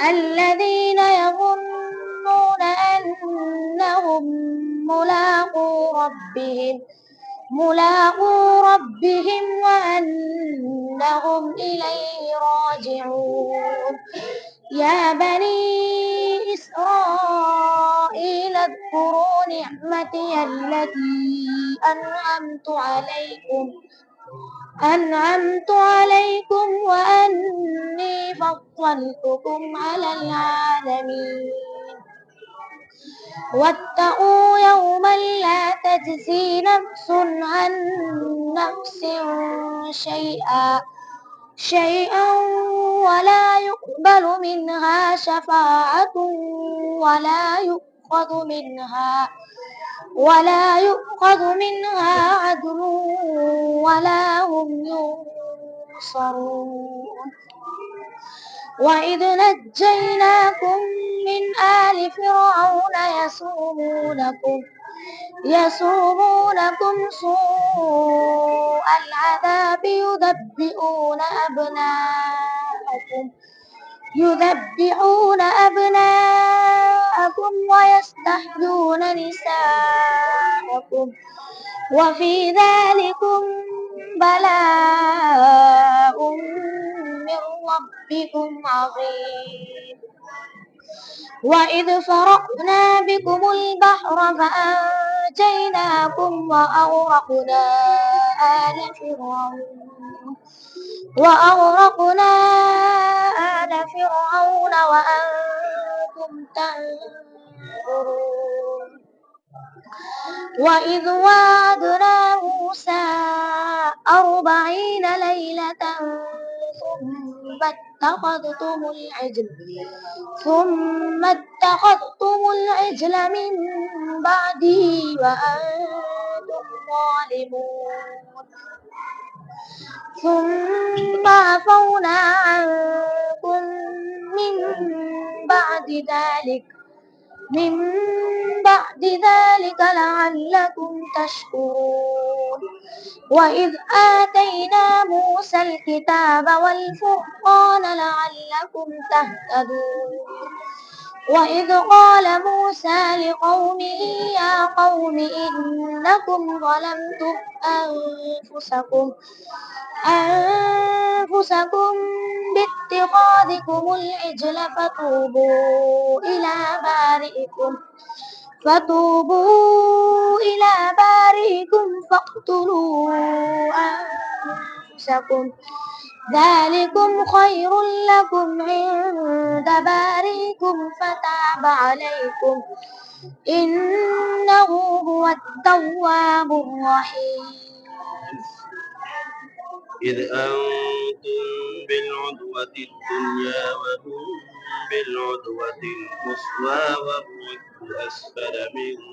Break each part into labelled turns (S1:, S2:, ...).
S1: الذين يظنون أنهم ملاقو ربهم وأنهم إليه راجعون يا بني إسرائيل اذكروا نعمتي التي أنعمت عليكم وأني فضلتكم على العالمين واتقوا يوما لا تجزي نفس عن نفس شيئا ولا يقبل منها شفاعة ولا يؤخذ منها عدل ولا هم ينصرون وإذ نجيناكم من آل فرعون يسومونكم سوء العذاب يذبحون أبناءكم ويستحيون نساءكم وفي ذلكم بلاء من ربكم عظيم وإذ فرقنا بكم البحر فأنجيناكم وأغرقنا آل فرعون وأنتم تنظرون وإذ وعدنا موسى 40 ليلة ثم اتخذتم العجل من بعده وأنتم ظالمون ثم عفونا عنكم من بعد ذلك لعلكم تشكرون وإذ آتينا موسى الكتاب والفرقان لعلكم تهتدون وإذ قال موسى لقومه يا قوم إنكم ظلمتم أنفسكم باتخاذكم العجل فتوبوا إلى بارئكم فاقتلوا أنفسكم ذلكم خير لكم عند بارئكم فتاب عليكم إنه هو التواب الرحيم
S2: إذ أنتم بالعدوة الدنيا وهم بالعدوة القصوى والركب أسفل منكم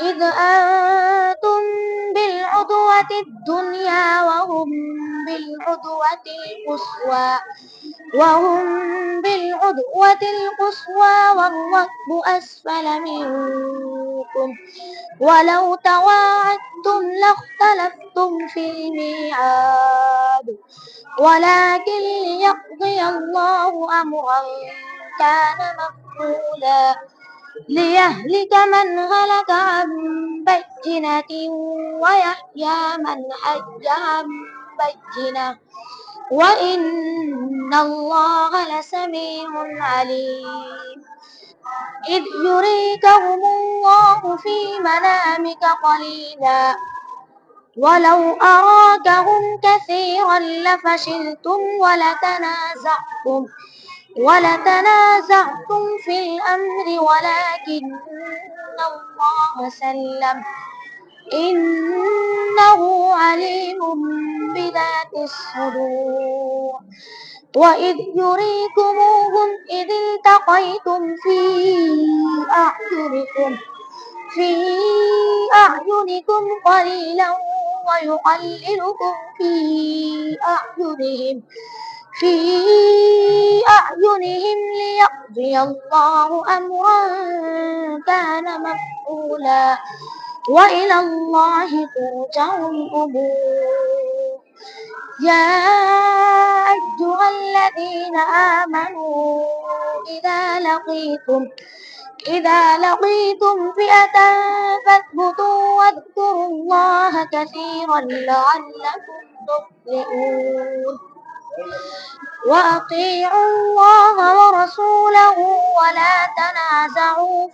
S1: إذ أنتم بالعدوة الدنيا وهم بالعدوة القصوى والركب أسفل منكم ولو تواعدتم لاختلفتم في الميعاد ولكن ليقضي الله أمرا كان مفعولا ليهلك من هلك عن بينة ويحيى من حي عن بينة وإن الله لسميع عليم إذ يريكهم الله في منامك قليلا ولو أراكهم كثيرا لفشلتم ولتنازعتم في الأمر ولكن الله سلم إنه ذات الصدور وإذ يريكموهم إذ التقيتم أعينكم في أعينكم قليلا ويقللكم أعينهم في أعينهم ليقضي الله أمرا كان مفعولا وإلى الله ترجع الأمور يا أيها الذين آمنوا إذا لقيتم فئة فاثبتوا واذكروا الله كثيرا لعلكم تفلحون وأطيعوا الله ورسوله ولا تنازعوا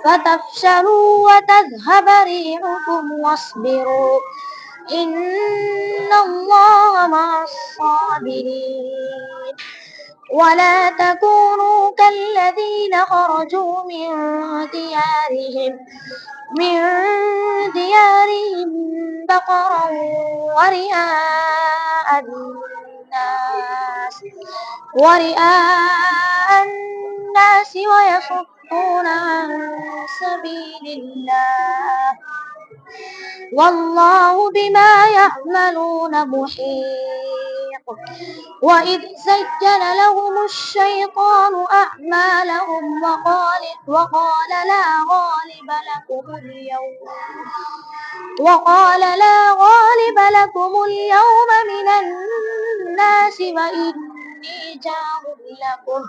S1: فتفشلوا وتذهب ريحكم واصبروا إن الله مع الصابرين ولا تكونوا كالذين خرجوا من ديارهم بطرا ورئاء الناس ويصدون عن سبيل الله والله بما يعملون محيط وإذ زين لهم الشيطان أعمالهم وقال لا غالب لكم اليوم من الناس وإني جار لكم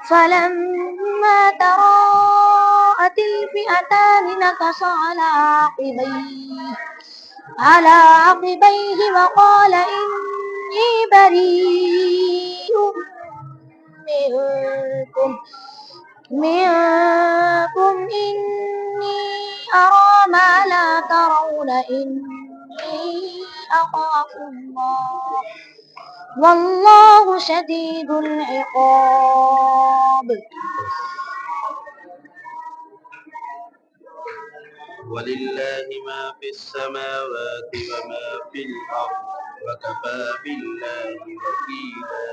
S1: فلما تراءت الفئتان نكص على عقبيه وقال إني بريء منكم إني أرى ما لا ترون إني أخاف الله والله شديد العقاب
S2: ولله ما في السماوات وما في الأرض وكفى بالله وكيلا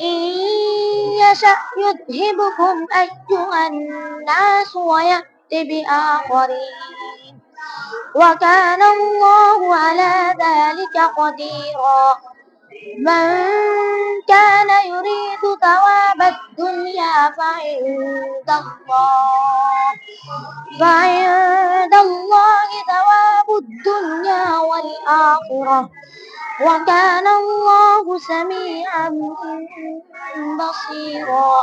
S1: إن يشأ يذهبكم أيها الناس ويأت بآخرين وكان الله على ذلك قديرا من كان يريد ثواب الدنيا فعند الله ثواب الدنيا والآخرة وكان الله سميعا بصيرا